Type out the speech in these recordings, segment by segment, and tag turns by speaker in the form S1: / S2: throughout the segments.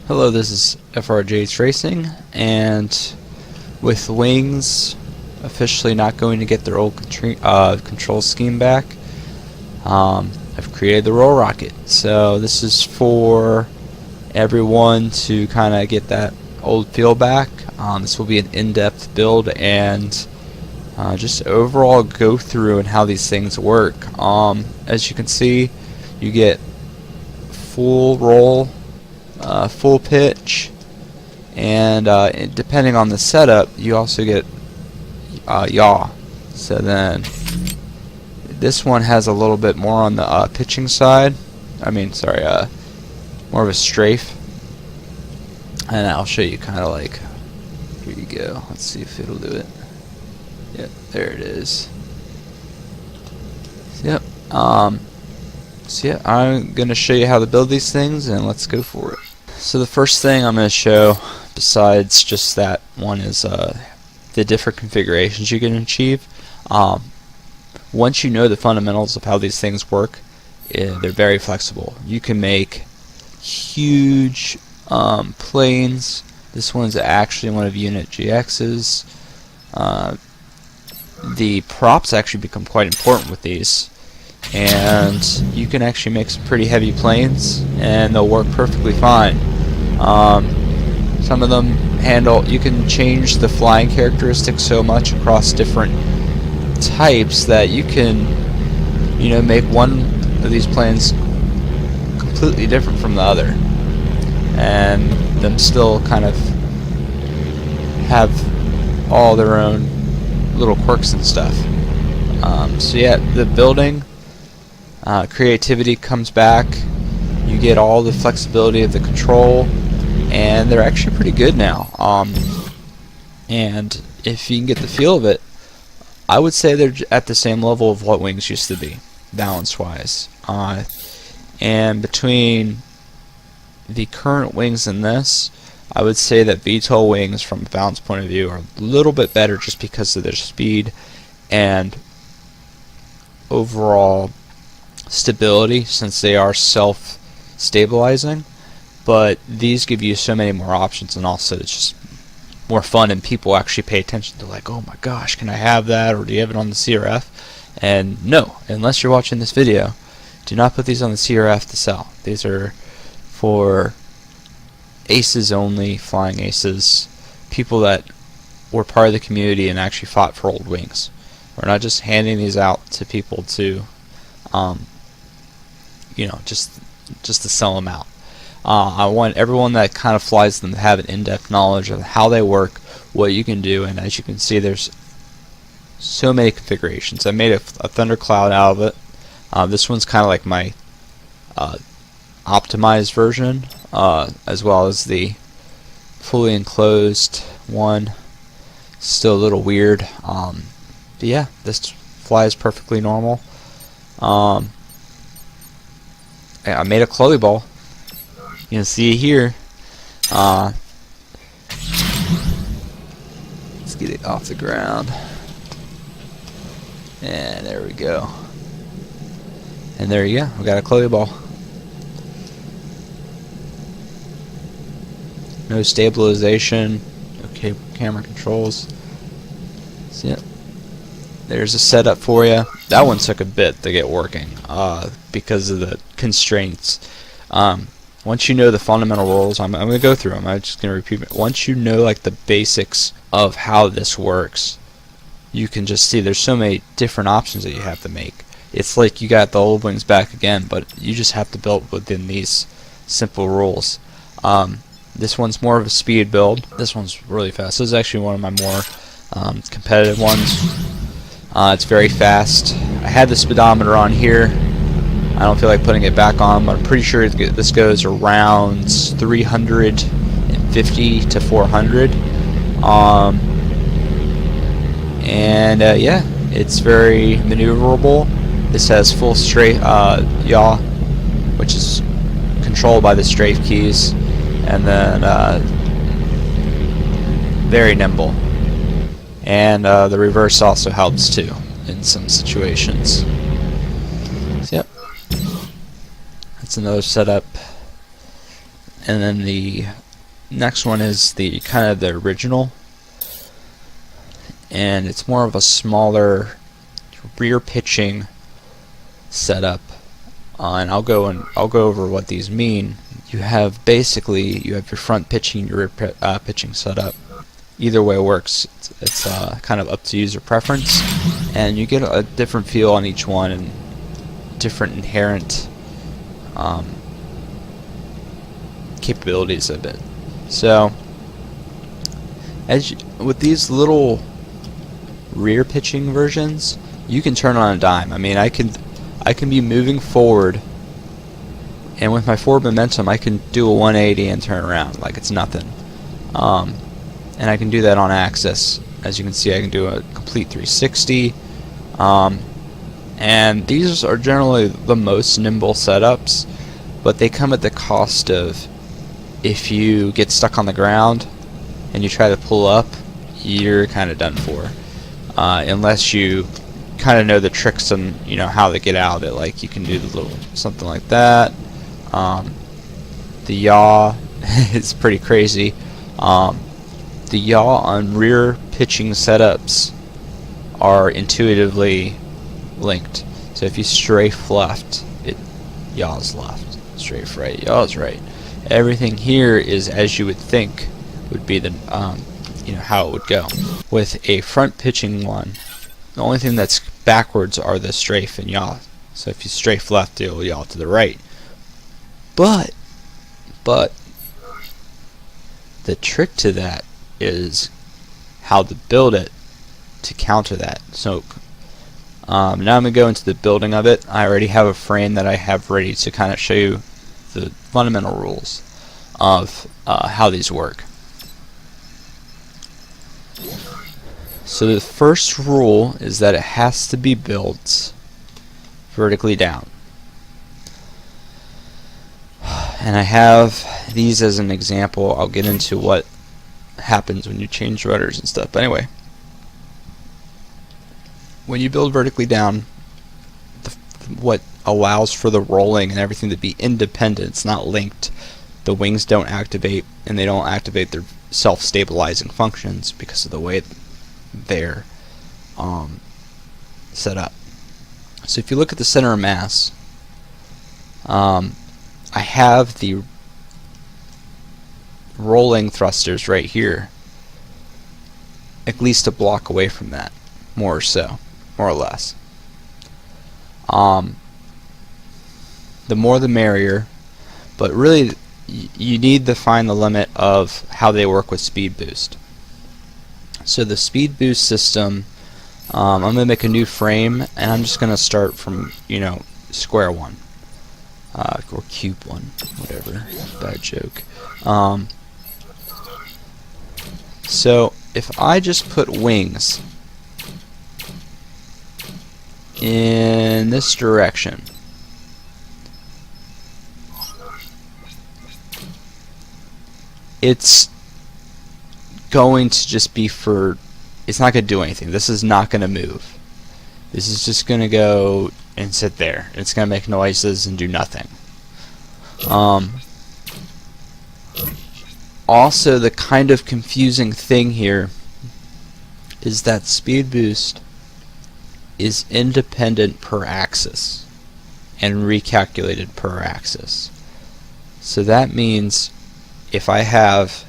S1: Hello, this is FRJ's Racing, and with Wings officially not going to get their old control scheme back, I've created the roll rocket. So this is for everyone to kind of get that old feel back. This will be an in-depth build and just overall go through and how these things work. As you can see, you get full roll, full pitch, and depending on the setup, you also get yaw. So then this one has a little bit more on the pitching side. More of a strafe. And I'll show you kind of like, here you go. Let's see if it'll do it. Yep, there it is. Yep. So yeah, I'm going to show you how to build these things, and let's go for it. So the first thing I'm going to show, besides just that one, is the different configurations you can achieve. Once you know the fundamentals of how these things work, they're very flexible. You can make huge planes. This one's actually one of Unit GX's. The props actually become quite important with these, and you can actually make some pretty heavy planes and they'll work perfectly fine. Some of them you can change the flying characteristics so much across different types that you can, make one of these planes completely different from the other, and them still kind of have all their own little quirks and stuff. So yeah, the building creativity comes back. You get all the flexibility of the control, and they're actually pretty good now. And if you can get the feel of it, I would say they're at the same level of what Wings used to be, balance-wise. And between the current Wings and this, I would say that VTOL Wings, from a balance point of view, are a little bit better just because of their speed and overall stability, since they are self-stabilizing. But these give you so many more options, and also it's just more fun, and people actually pay attention to, like, oh my gosh, can I have that, or do you have it on the CRF? And no, unless you're watching this video, do not put these on the CRF to sell. These are for aces only, flying aces, people that were part of the community and actually fought for old Wings. We're not just handing these out to people to just to sell them out. I want everyone that kind of flies them to have an in-depth knowledge of how they work, what you can do, and as you can see, there's so many configurations. I made a thundercloud out of it. This one's kind of like my optimized version, as well as the fully enclosed one. Still a little weird. But yeah, this flies perfectly normal. I made a Chloe ball. You can see it here. Let's get it off the ground. And there we go. And there you go. We got a Chloe ball. No stabilization. Okay, camera controls. So, yeah. There's a setup for you. That one took a bit to get working because of the constraints. Once you know the fundamental rules, I'm going to go through them. I'm just going to repeat it. Once you know like the basics of how this works, you can just see there's so many different options that you have to make. It's like you got the old Wings back again, but you just have to build within these simple rules. This one's more of a speed build. This one's really fast. This is actually one of my more competitive ones. It's very fast. I had the speedometer on here. I don't feel like putting it back on, but I'm pretty sure this goes around 350 to 400. Yeah, it's very maneuverable. This has full straight yaw, which is controlled by the strafe keys, and then very nimble. And the reverse also helps too in some situations. So, yep. That's another setup. And then the next one is the kind of the original, and it's more of a smaller rear pitching setup. And I'll go over what these mean. You have your front pitching, your rear pitching setup. Either way works. It's kind of up to user preference, and you get a different feel on each one and different inherent capabilities of it. So, with these little rear pitching versions, you can turn on a dime. I mean, I can be moving forward, and with my forward momentum, I can do a 180 and turn around like it's nothing. And I can do that on axis. As you can see, I can do a complete 360. And these are generally the most nimble setups, but they come at the cost of, if you get stuck on the ground and you try to pull up, you're kind of done for. Unless you kind of know the tricks and how to get out of it. Like you can do the little something like that. The yaw is pretty crazy. The yaw on rear pitching setups are intuitively linked. So if you strafe left, it yaws left. Strafe right, yaws right. Everything here is as you would think would be the how it would go. With a front pitching one, the only thing that's backwards are the strafe and yaw. So if you strafe left, it will yaw to the right. But the trick to that is how to build it to counter that. So now I'm going to go into the building of it. I already have a frame that I have ready to kind of show you the fundamental rules of how these work. So the first rule is that it has to be built vertically down. And I have these as an example. I'll get into what happens when you change rudders and stuff. But anyway, when you build vertically down, what allows for the rolling and everything to be independent, it's not linked. The wings don't activate, and they don't activate their self-stabilizing functions because of the way they're set up. So if you look at the center of mass, I have the rolling thrusters right here, at least a block away from that, more or less. The more the merrier, but really you need to find the limit of how they work with speed boost. So the speed boost system, I'm going to make a new frame, and I'm just going to start from square one. Or cube one, whatever, bad joke. So if I just put wings in this direction, it's going to just be it's not going to do anything. This is not going to move. This is just going to go and sit there. It's going to make noises and do nothing. Also, the kind of confusing thing here is that speed boost is independent per axis and recalculated per axis. So that means if I have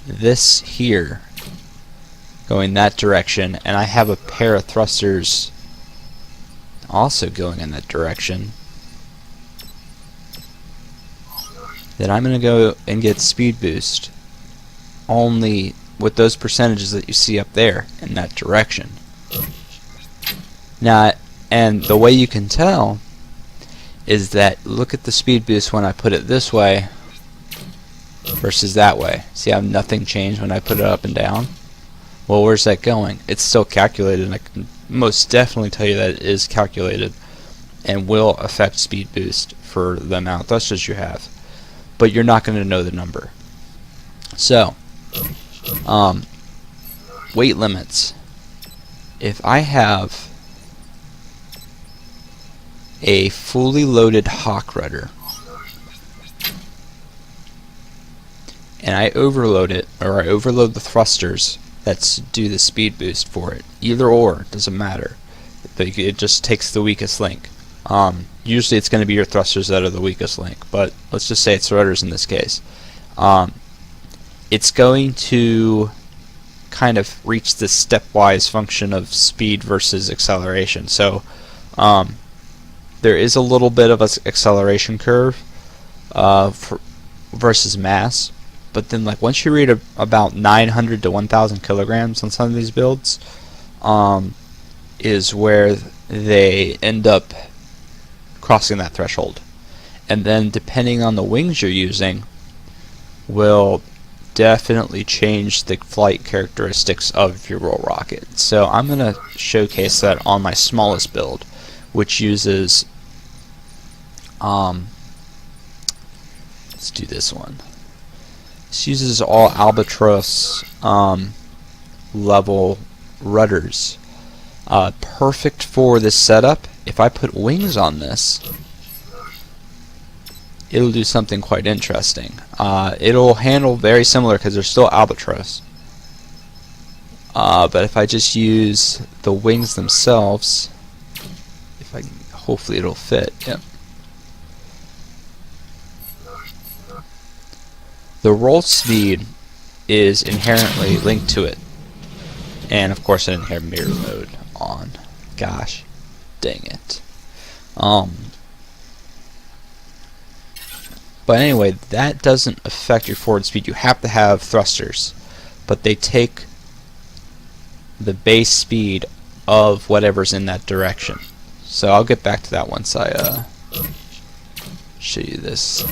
S1: this here going that direction, and I have a pair of thrusters also going in that direction, then I'm going to go and get speed boost only with those percentages that you see up there in that direction. Now, and the way you can tell is that look at the speed boost when I put it this way versus that way. See how nothing changed when I put it up and down? Well, where's that going? It's still calculated, and I can most definitely tell you that it is calculated and will affect speed boost for the amount of thrusters you have. But you're not going to know the number. So, weight limits. If I have a fully loaded hawk rudder, and I overload it, or I overload the thrusters that do the speed boost for it. Either or, doesn't matter. It just takes the weakest link. Usually it's going to be your thrusters that are the weakest link, but let's just say it's rotors in this case. It's going to kind of reach this stepwise function of speed versus acceleration. So there is a little bit of an acceleration curve versus mass, but then like once you reach about 900 to 1,000 kilograms on some of these builds, is where they end up crossing that threshold. And then depending on the wings you're using will definitely change the flight characteristics of your roll rocket. So I'm going to showcase that on my smallest build, which uses let's do this one. This uses all albatross level rudders. Perfect for this setup. If I put wings on this, it'll do something quite interesting. It'll handle very similar because they're still albatross. But if I just use the wings themselves, if I hopefully it'll fit. Yep. The roll speed is inherently linked to it, and of course I didn't have mirror mode on. Gosh, dang it. But anyway, that doesn't affect your forward speed. You have to have thrusters, but they take the base speed of whatever's in that direction. So I'll get back to that once I show you this.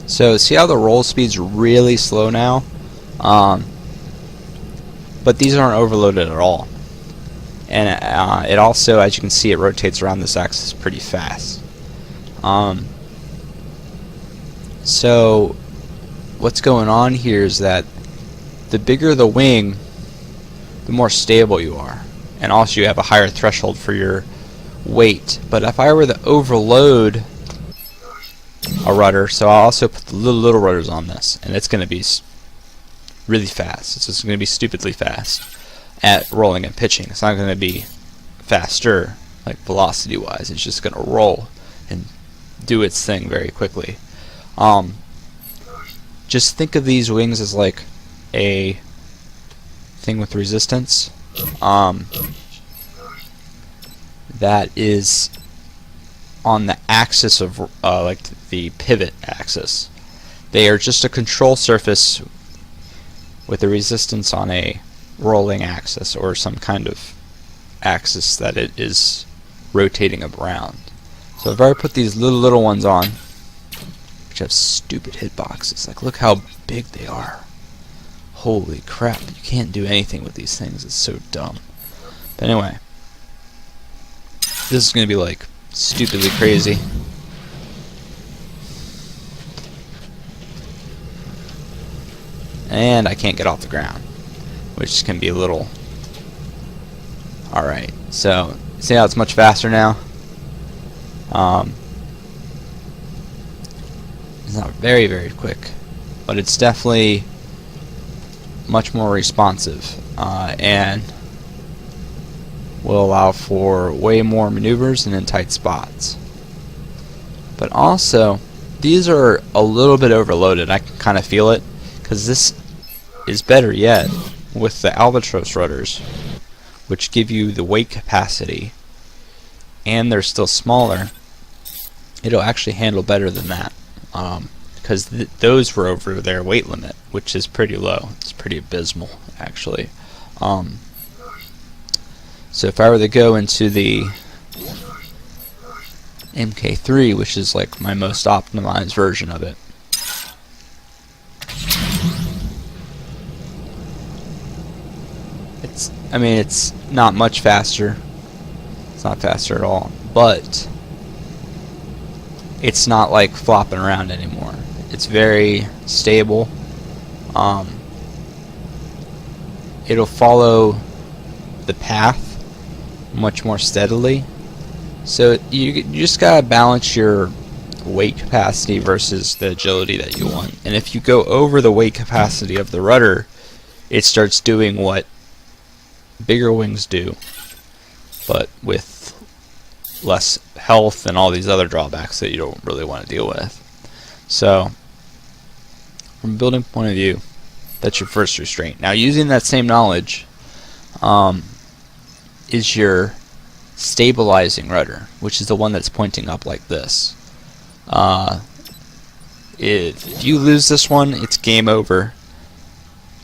S1: So see how the roll speed's really slow now? But these aren't overloaded at all. And it also, as you can see, it rotates around this axis pretty fast. So what's going on here is that the bigger the wing, the more stable you are. And also you have a higher threshold for your weight. But if I were to overload a rudder, so I'll also put the little rudders on this, and it's going to be really fast. It's just going to be stupidly fast at rolling and pitching. It's not going to be faster, like velocity wise. It's just going to roll and do its thing very quickly. Just think of these wings as like a thing with resistance that is on the axis of like the pivot axis. They are just a control surface with a resistance on a rolling axis or some kind of axis that it is rotating around. So if I put these little ones on, which have stupid hitboxes, like look how big they are. Holy crap, you can't do anything with these things, it's so dumb. But anyway, this is going to be like stupidly crazy. And I can't get off the ground, which can be a little... Alright, so see how it's much faster now? It's not very quick, but it's definitely much more responsive and will allow for way more maneuvers and in tight spots. But also, these are a little bit overloaded. I can kind of feel it, because this is better yet with the albatross rudders, which give you the weight capacity, and they're still smaller. It'll actually handle better than that, because those were over their weight limit, which is pretty low. It's pretty abysmal, actually. So if I were to go into the MK3, which is like my most optimized version of it, it's not much faster. It's not faster at all, but it's not like flopping around anymore. It's very stable. It'll follow the path much more steadily. So you just gotta balance your weight capacity versus the agility that you want. And if you go over the weight capacity of the rudder, it starts doing what bigger wings do, but with less health and all these other drawbacks that you don't really want to deal with. So from a building point of view, that's your first restraint. Now, using that same knowledge is your stabilizing rudder, which is the one that's pointing up like this. If you lose this one, it's game over,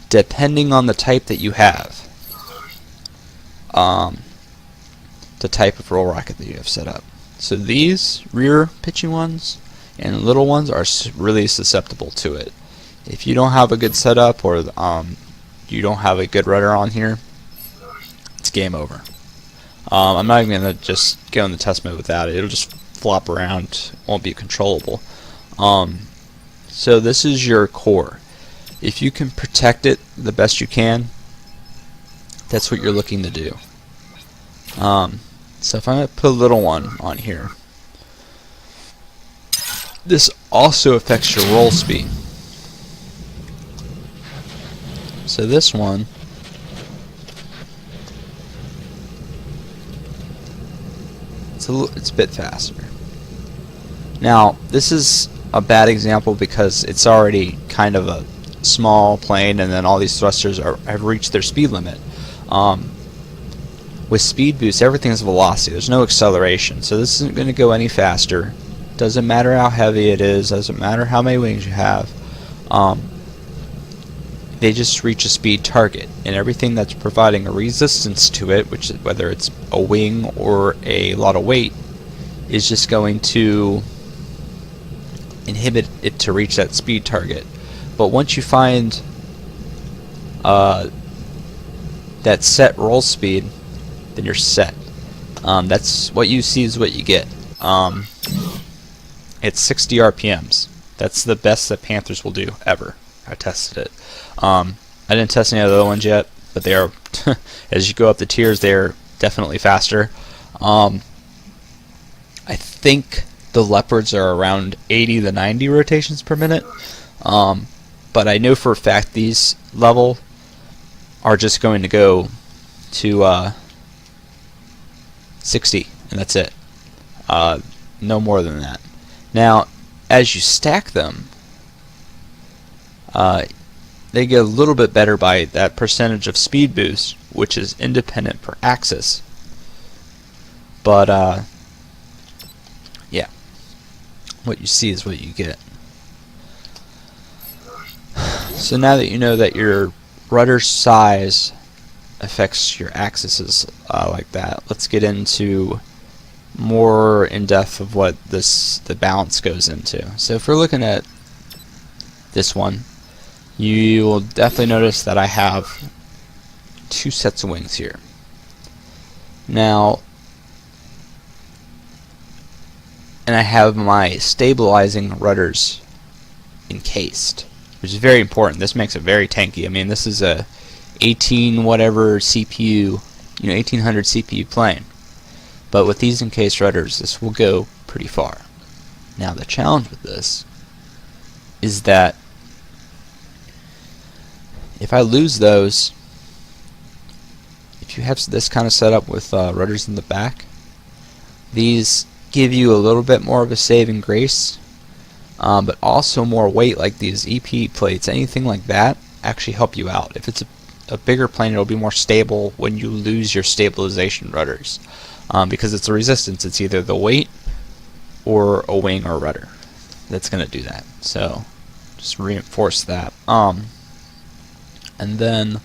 S1: depending on the type that you have. The type of roll rocket that you have set up. So these rear pitching ones and little ones are really susceptible to it. If you don't have a good setup, or you don't have a good rudder on here, it's game over. I'm not even going to just go in the test mode without it. It'll just flop around, won't be controllable. So this is your core. If you can protect it the best you can, that's what you're looking to do. So if I'm going to put a little one on here, this also affects your roll speed. So this one, it's a bit faster. Now, this is a bad example because it's already kind of a small plane, and then all these thrusters have reached their speed limit. With speed boost, everything is velocity. There's no acceleration, so this isn't going to go any faster. Doesn't matter how heavy it is. Doesn't matter how many wings you have. They just reach a speed target, and everything that's providing a resistance to it, which is whether it's a wing or a lot of weight, is just going to inhibit it to reach that speed target. But once you find that set roll speed, then you're set. That's what you see is what you get. It's 60 RPMs. That's the best that Panthers will do ever. I tested it. I didn't test any of the other ones yet, but they are as you go up the tiers, they're definitely faster. I think the Leopards are around 80 to 90 rotations per minute, but I know for a fact these level are just going to go to 60, and that's it. No more than that. Now, as you stack them, they get a little bit better by that percentage of speed boost, which is independent per axis. But yeah, what you see is what you get. So now that you know that your rudder size affects your axes like that, let's get into more in depth of what the balance goes into. So if we're looking at this one, you will definitely notice that I have two sets of wings here. Now, and I have my stabilizing rudders encased, which is very important. This makes it very tanky. I mean, this is a 18 whatever CPU, 1800 CPU plane. But with these encased rudders, this will go pretty far. Now, the challenge with this is that if I lose those, if you have this kind of setup with rudders in the back, these give you a little bit more of a saving grace, but also more weight, like these EP plates, anything like that, actually help you out. If it's a bigger plane, it'll be more stable when you lose your stabilization rudders, because it's a resistance. It's either the weight or a wing or rudder that's going to do that. So just reinforce that. And then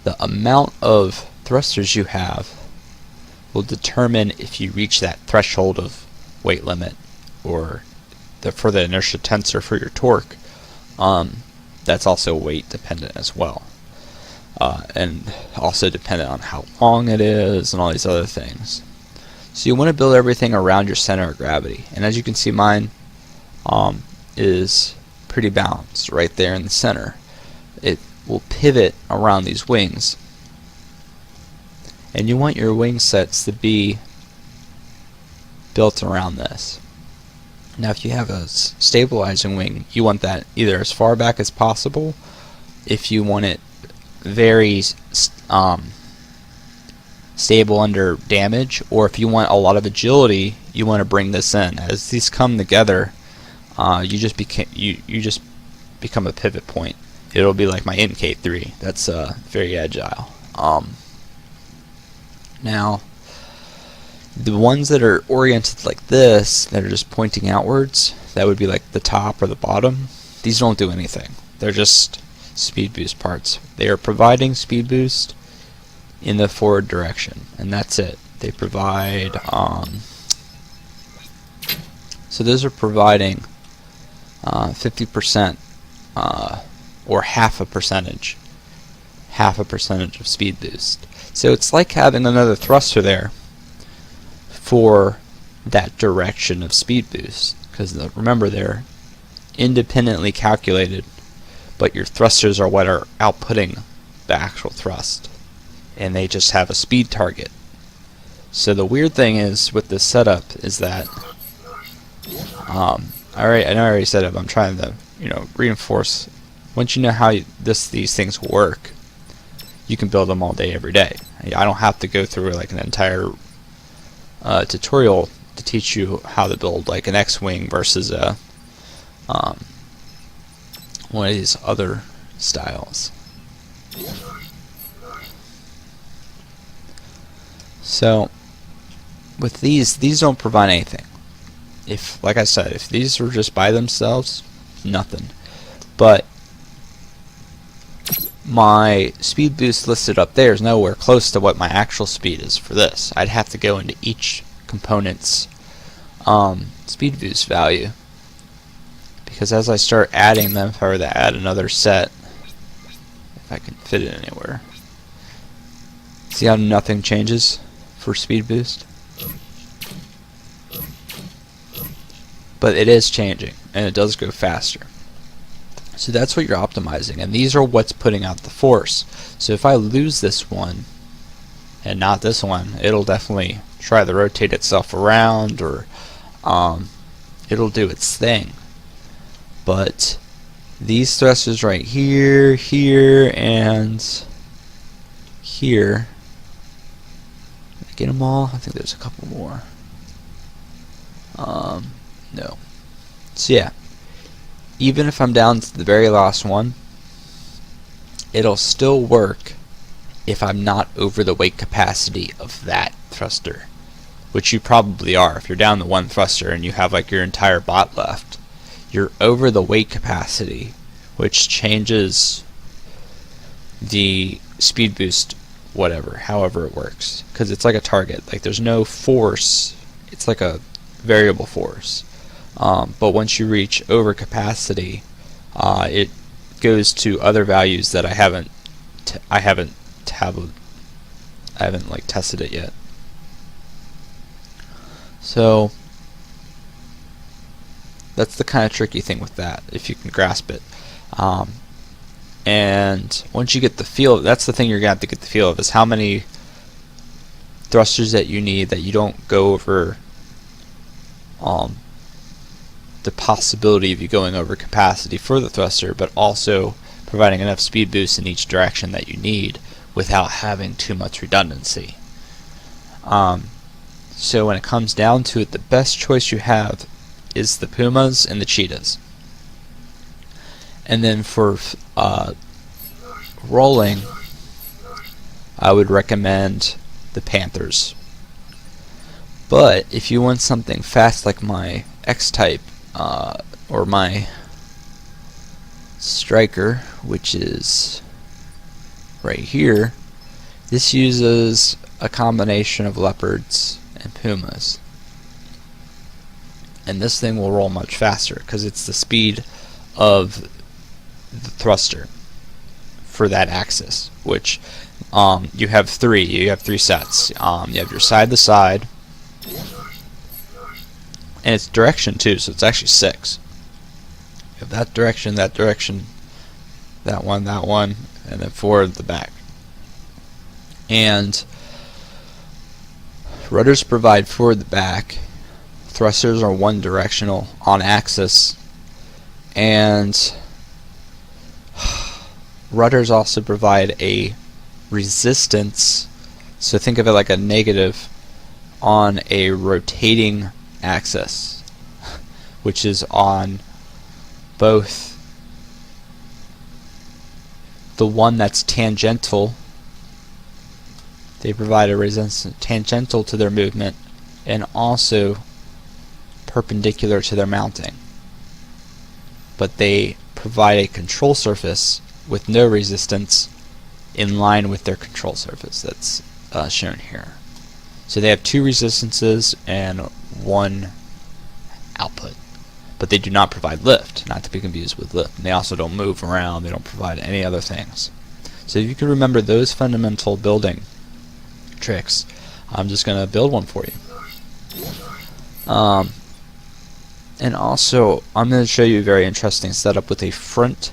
S1: the amount of thrusters you have will determine if you reach that threshold of weight limit, or for the inertia tensor for your torque. That's also weight dependent as well, and also dependent on how long it is and all these other things. So you want to build everything around your center of gravity, and as you can see, mine is pretty balanced right there in the center. It will pivot around these wings, and you want your wing sets to be built around this. Now if you have a stabilizing wing, you want that either as far back as possible if you want it very stable under damage, or if you want a lot of agility, you want to bring this in. As these come together, you just become a pivot point. It'll be like my MK3. That's very agile. Now the ones that are oriented like this, that are just pointing outwards, that would be like the top or the bottom. These don't do anything. They're just speed boost parts. They are providing speed boost in the forward direction, and that's it. They provide so those are providing 50% or half a percentage of speed boost. So it's like having another thruster there for that direction of speed boost, because remember, they're independently calculated, but your thrusters are what are outputting the actual thrust, and they just have a speed target. So the weird thing is with this setup is that I know I already said it, but I'm trying to reinforce. Once you know how these things work, you can build them all day every day. I don't have to go through like an entire tutorial to teach you how to build like an X-wing versus a one of these other styles. So with these don't provide anything. If, like I said, if these were just by themselves, nothing. But my speed boost listed up there is nowhere close to what my actual speed is for this. I'd have to go into each component's speed boost value, because as I start adding them, if I were to add another set, if I can fit it anywhere, see how nothing changes for speed boost? But it is changing, and it does go faster. So that's what you're optimizing, and these are what's putting out the force. So if I lose this one and not this one, it'll definitely try to rotate itself around, or it'll do its thing. But these thrusters right here, here, and here, did I get them all? I think there's a couple more. No. So yeah, even if I'm down to the very last one, it'll still work if I'm not over the weight capacity of that thruster, which you probably are. If you're down to one thruster and you have like your entire bot left, you're over the weight capacity, which changes the speed boost, whatever, however it works, because it's like a target. Like there's no force, it's like a variable force. But once you reach over capacity, it goes to other values that I haven't like tested it yet. So that's the kind of tricky thing with that, if you can grasp it. And once you get the feel, that's the thing you're gonna have to get the feel of, is how many thrusters that you need, that you don't go over the possibility of you going over capacity for the thruster, but also providing enough speed boost in each direction that you need without having too much redundancy. So when it comes down to it, the best choice you have is the Pumas and the Cheetahs. And then for rolling, I would recommend the Panthers. But if you want something fast like my X-Type, or my Striker, which is right here, this uses a combination of Leopards and Pumas. And this thing will roll much faster because it's the speed of the thruster for that axis, which you have three sets. You have your side to side, and it's direction too, so it's actually 6. You have that direction, that one, and then forward the back. And rudders provide forward the back. Thrusters are one directional on axis, and rudders also provide a resistance, so think of it like a negative on a rotating axis, which is on both the one that's tangential. They provide a resistance tangential to their movement and also perpendicular to their mounting. But they provide a control surface with no resistance in line with their control surface that's shown here. So they have two resistances and one output, but they do not provide lift, not to be confused with lift. And they also don't move around, they don't provide any other things. So if you can remember those fundamental building tricks, I'm just going to build one for you. And also I'm going to show you a very interesting setup with a front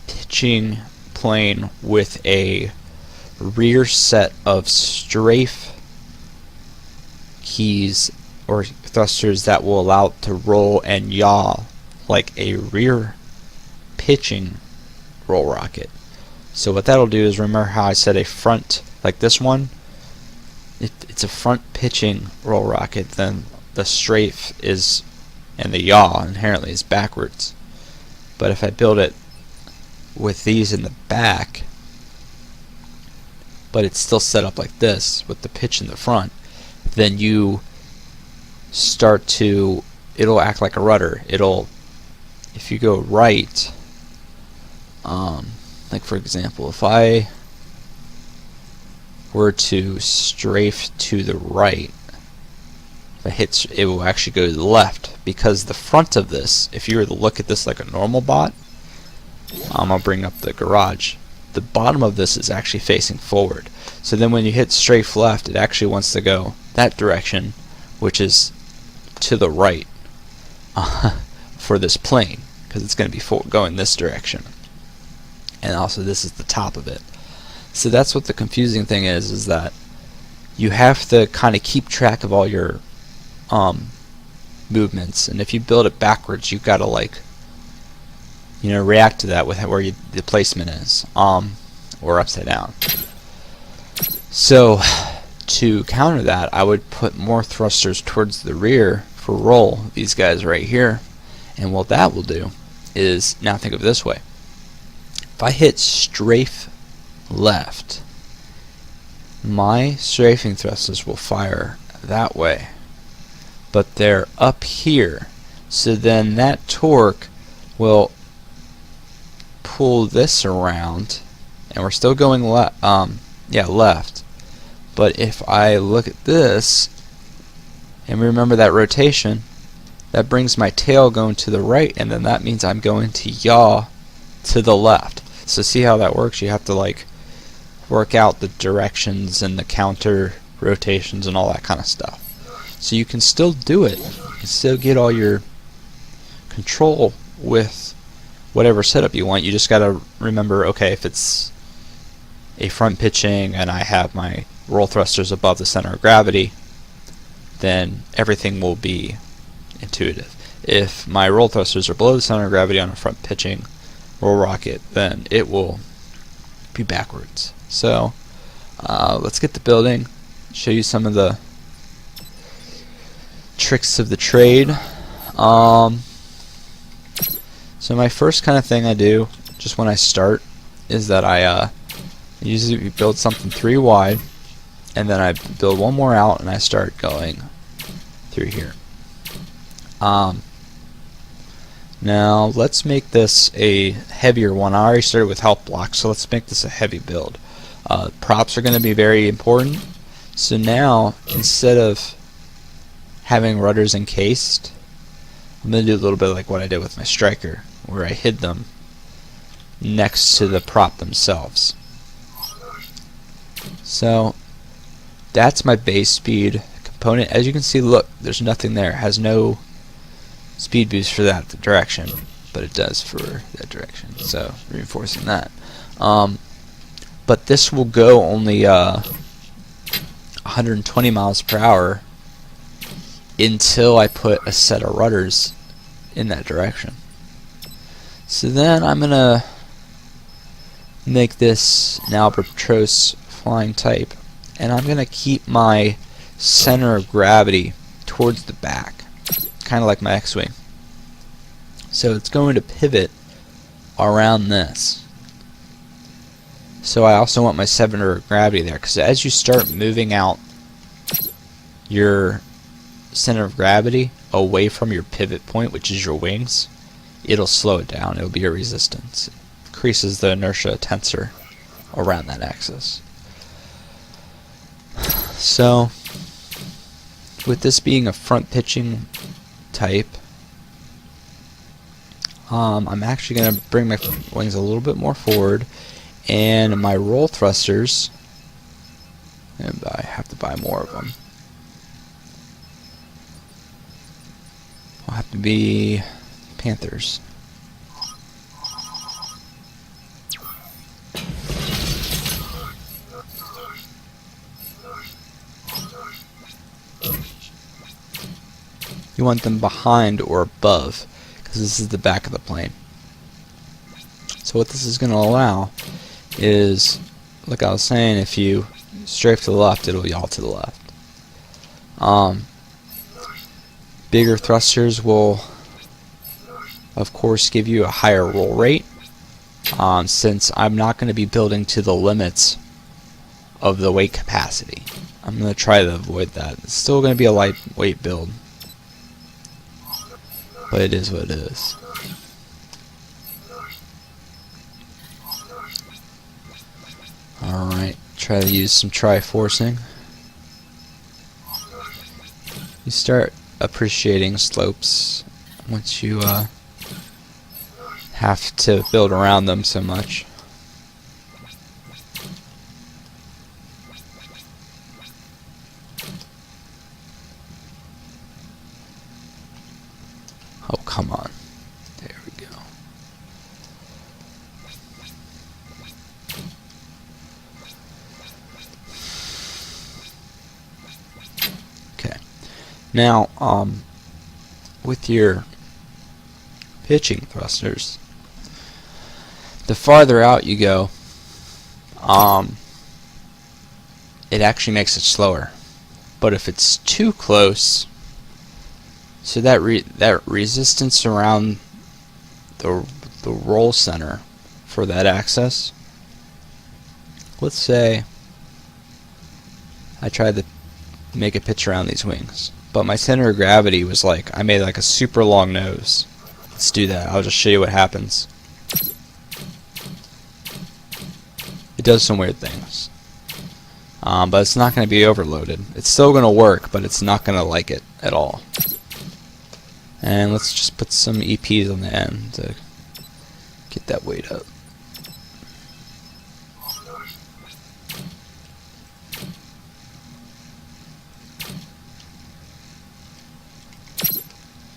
S1: pitching plane with a rear set of strafe keys or thrusters that will allow it to roll and yaw like a rear pitching roll rocket. So what that'll do is, remember how I said a front, like this one, it's a front pitching roll rocket, then the strafe is, and the yaw inherently is backwards. But if I build it with these in the back, but it's still set up like this with the pitch in the front, then you start to, it'll act like a rudder. It'll, if you go right, like for example, if I were to strafe to the right, if I hit, it will actually go to the left, because the front of this, if you were to look at this like a normal bot, I'll bring up the garage, the bottom of this is actually facing forward. So then when you hit strafe left, it actually wants to go that direction, which is to the right for this plane, because it's going to be going this direction. And also this is the top of it. So that's what the confusing thing is that you have to kind of keep track of all your movements, and if you build it backwards, you've got to, like, you know, react to that with where the placement is, or upside down. So to counter that, I would put more thrusters towards the rear for roll, these guys right here. And what that will do is, now think of it this way, if I hit strafe left, my strafing thrusters will fire that way, but they're up here, so then that torque will pull this around, and we're still going left. But if I look at this and remember that rotation, that brings my tail going to the right, and then that means I'm going to yaw to the left. So see how that works? You have to, like, work out the directions and the counter rotations and all that kind of stuff. So you can still do it. You can still get all your control with whatever setup you want. You just got to remember, okay, if it's a front pitching and I have my roll thrusters above the center of gravity, then everything will be intuitive. If my roll thrusters are below the center of gravity on a front pitching roll rocket, then it will be backwards. So let's get the building, show you some of the tricks of the trade. So my first kind of thing I do just when I start is that I usually build something 3 wide, and then I build one more out and I start going through here. Now let's make this a heavier one. I already started with help blocks, so let's make this a heavy build. Props are going to be very important. So now, instead of having rudders encased, I'm going to do a little bit like what I did with my striker, where I hid them next to the prop themselves. So that's my base speed component. As you can see, look, there's nothing there. It has no speed boost for that direction. but it does for that direction, so reinforcing that. But this will go only 120 miles per hour until I put a set of rudders in that direction. So then I'm gonna make this an albatross flying type, and I'm gonna keep my center of gravity towards the back, kind of like my X-wing. So it's going to pivot around this. So I also want my center of gravity there, because as you start moving out your center of gravity away from your pivot point, which is your wings, it'll slow it down. It'll be a resistance. It increases the inertia tensor around that axis. So with this being a front pitching type, I'm actually going to bring my wings a little bit more forward, and my roll thrusters, and I have to buy more of them, will have to be Panthers. You want them behind or above, because this is the back of the plane. So what this is going to allow is, like I was saying, if you strafe to the left, it'll yaw to the left. Bigger thrusters will, of course, give you a higher roll rate, since I'm not going to be building to the limits of the weight capacity. I'm going to try to avoid that. It's still going to be a lightweight build, but it is what it is. Alright, try to use some tri-forcing. You start appreciating slopes once you have to build around them so much. Oh, come on. There we go. Okay. Now, with your pitching thrusters, the farther out you go, it actually makes it slower. But if it's too close, so that resistance around the roll center for that axis, let's say I tried to make a pitch around these wings, but my center of gravity was like, I made like a super long nose. Let's do that. I'll just show you what happens. It does some weird things, but it's not going to be overloaded. It's still going to work, but it's not going to like it at all. And let's just put some EPs on the end to get that weight up.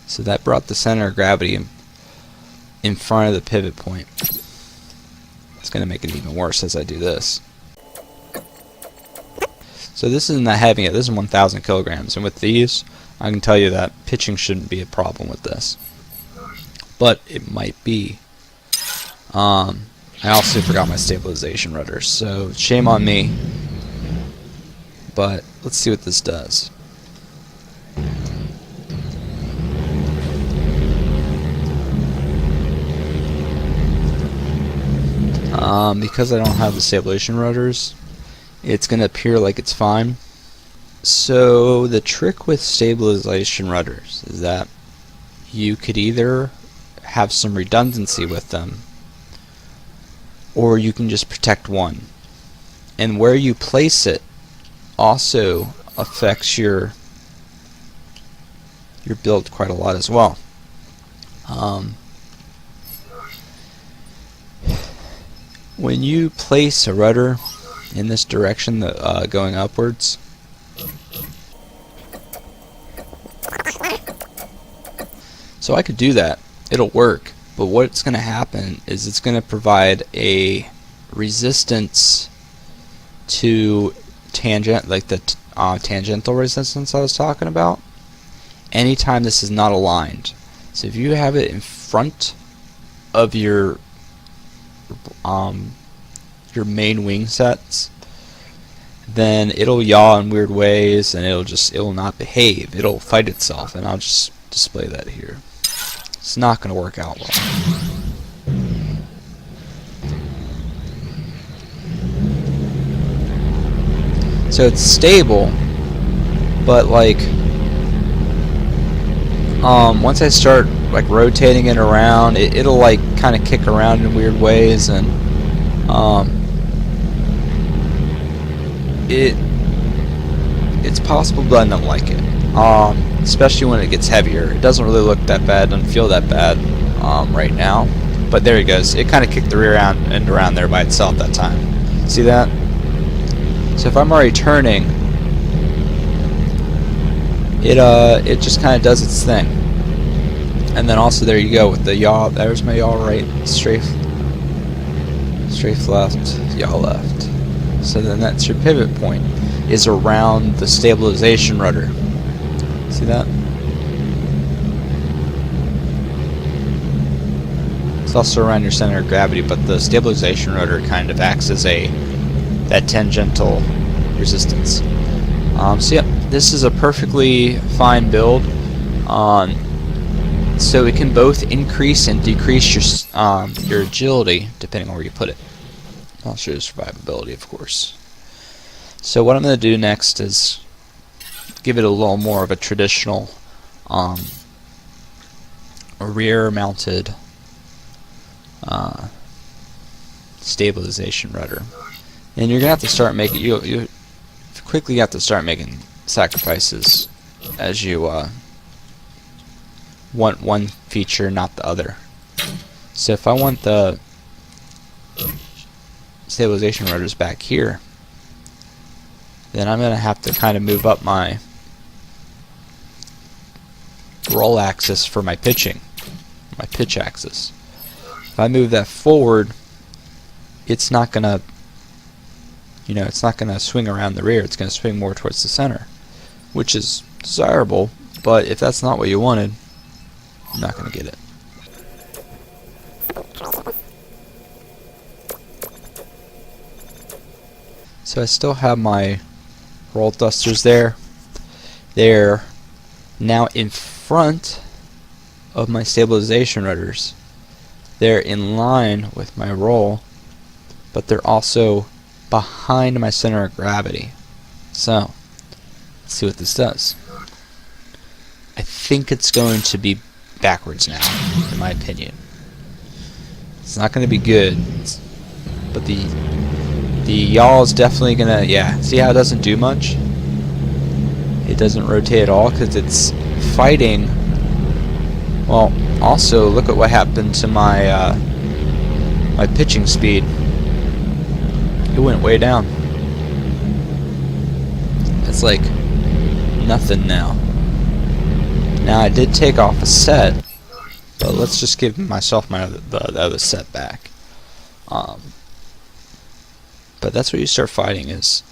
S1: So that brought the center of gravity in front of the pivot point. It's going to make it even worse as I do this. So this isn't that heavy yet. This is 1,000 kilograms, and with these, I can tell you that pitching shouldn't be a problem with this, but it might be. I also forgot my stabilization rudders, so shame on me, but let's see what this does. Because I don't have the stabilization rudders, it's going to appear like it's fine. So the trick with stabilization rudders is that you could either have some redundancy with them, or you can just protect one. And where you place it also affects your build quite a lot as well. When you place a rudder in this direction, going upwards, so I could do that, it'll work, but what's going to happen is it's going to provide a resistance to tangent, like the tangential resistance I was talking about, anytime this is not aligned. So if you have it in front of your main wing sets, then it'll yaw in weird ways, and it'll not behave. It'll fight itself, and I'll just display that here. It's not going to work out well. So it's stable, but like once I start like rotating it around, it'll like kind of kick around in weird ways, and it's possible, but I don't like it. Especially when it gets heavier. It doesn't really look that bad, doesn't feel that bad right now. But there it goes. It kind of kicked the rear end around there by itself that time. See that? So if I'm already turning, it just kind of does its thing. And then also there you go with the yaw. There's my yaw right, strafe left, yaw left. So then that's your pivot point, is around the stabilization rudder. See that? It's also around your center of gravity, but the stabilization rudder kind of acts as that tangential resistance. So yeah, this is a perfectly fine build. So it can both increase and decrease your agility depending on where you put it. Also your survivability, of course. So what I'm going to do next is give it a little more of a traditional rear-mounted stabilization rudder. And you're gonna have to start making you quickly have to start making sacrifices as you want one feature, not the other. So if I want the stabilization rudders back here, then I'm gonna have to kind of move up my roll axis for my pitch axis. If I move that forward, it's not gonna swing around the rear. It's gonna swing more towards the center, which is desirable, but if that's not what you wanted, you're not gonna get it. So I still have my roll thrusters there. They're now in front of my stabilization rudders. They're in line with my roll, but they're also behind my center of gravity. So let's see what this does. I think it's going to be backwards now, in my opinion. It's not going to be good, but the yaw is definitely gonna, yeah. See how it doesn't do much? It doesn't rotate at all because it's fighting. Well, also look at what happened to my my pitching speed. It went way down. It's like nothing now. Now I did take off a set, but let's just give myself the other set back. But that's what you start fighting is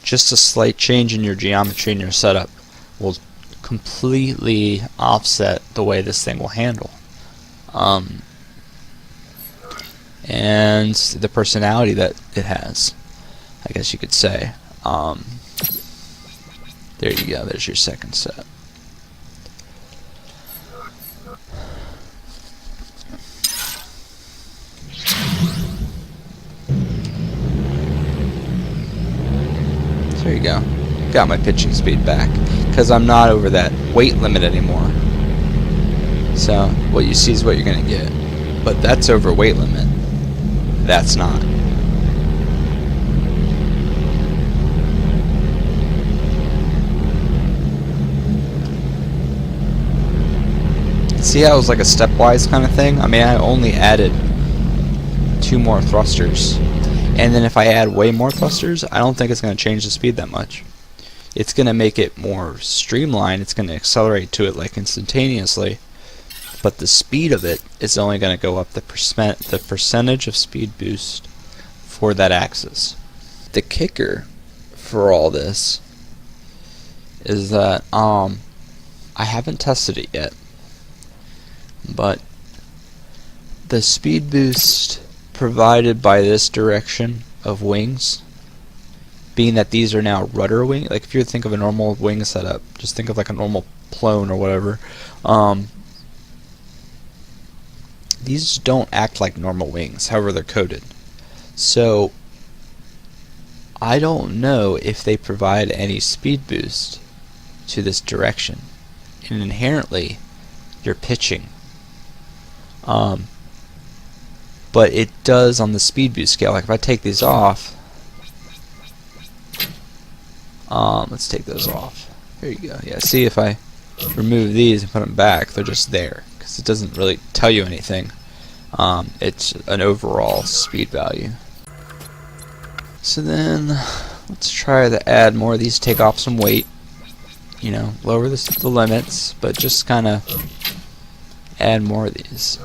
S1: just a slight change in your geometry and your setup will completely offset the way this thing will handle. And the personality that it has, I guess you could say. There you go, there's your second set. There you go. Got my pitching speed back because I'm not over that weight limit anymore. So what you see is what you're going to get. But that's over weight limit. That's not. See how it was like a stepwise kind of thing? I mean, I only added 2 more thrusters. And then if I add way more thrusters, I don't think it's going to change the speed that much. It's going to make it more streamlined. It's going to accelerate to it like instantaneously. but the speed of it is only going to go up the percentage of speed boost for that axis. The kicker for all this is that I haven't tested it yet, but the speed boost provided by this direction of wings, being that these are now rudder wing, like if you think of a normal wing setup, just think of like a normal plane or whatever, these don't act like normal wings, however they're coated. So I don't know if they provide any speed boost to this direction, and inherently you're pitching, but it does on the speed boost scale. Like if I take these off, let's take those off. There you go. Yeah, see, if I remove these and put them back, they're just there because it doesn't really tell you anything. It's an overall speed value. So then let's try to add more of these, take off some weight, you know, lower the limits, but just kind of add more of these.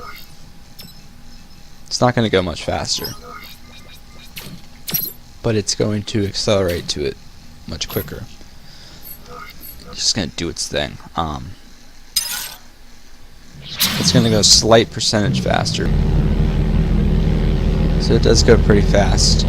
S1: It's not going to go much faster, but it's going to accelerate to it much quicker. It's just going to do its thing. It's going to go slight percentage faster, so it does go pretty fast.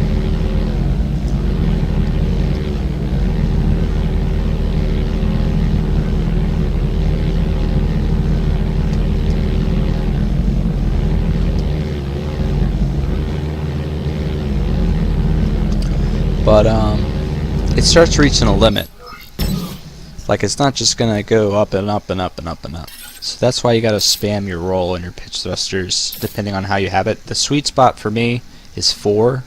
S1: But it starts reaching a limit. Like, it's not just gonna go up and up and up and up and up. So that's why you gotta spam your roll and your pitch thrusters depending on how you have it. The sweet spot for me is 4,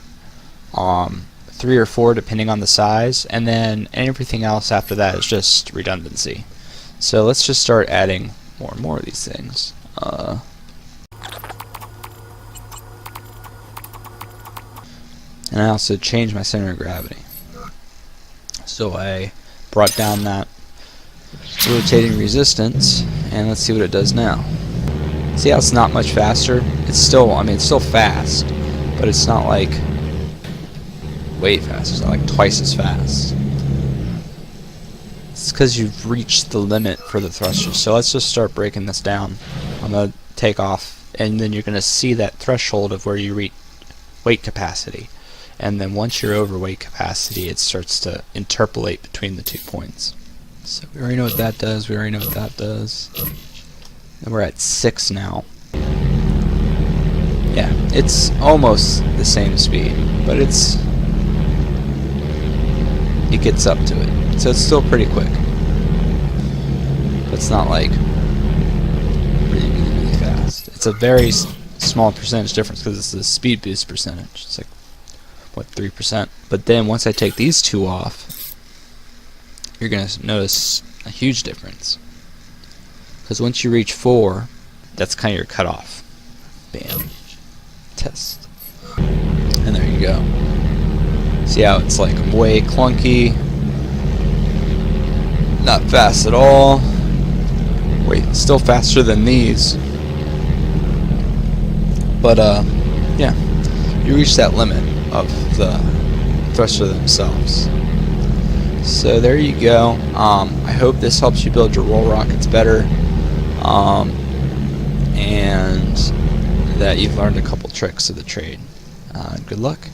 S1: 3 or 4 depending on the size, and then everything else after that is just redundancy. So let's just start adding more and more of these things. And I also changed my center of gravity. So I brought down that rotating resistance, and let's see what it does now. See how it's not much faster? It's still, I mean, it's still fast, but it's not like way fast. It's not like twice as fast. It's because you've reached the limit for the thrusters. So let's just start breaking this down. I'm going to take off, and then you're going to see that threshold of where you reach weight capacity. And then once you're over weight capacity, it starts to interpolate between the 2 points. So we already know what that does, we already know what that does. And we're at 6 now. Yeah, it's almost the same speed, but it gets up to it. So it's still pretty quick. But it's not like really, really, really fast. It's a very small percentage difference because it's the speed boost percentage. It's like, what, 3%? But then once I take these 2 off, you're going to notice a huge difference. Because once you reach 4, that's kind of your cutoff. Bam. Test. And there you go. See how it's like way clunky, not fast at all. Wait, still faster than these. But yeah, you reach that limit of the thruster themselves. So there you go. I hope this helps you build your roll rockets better, and that you've learned a couple tricks of the trade. Good luck.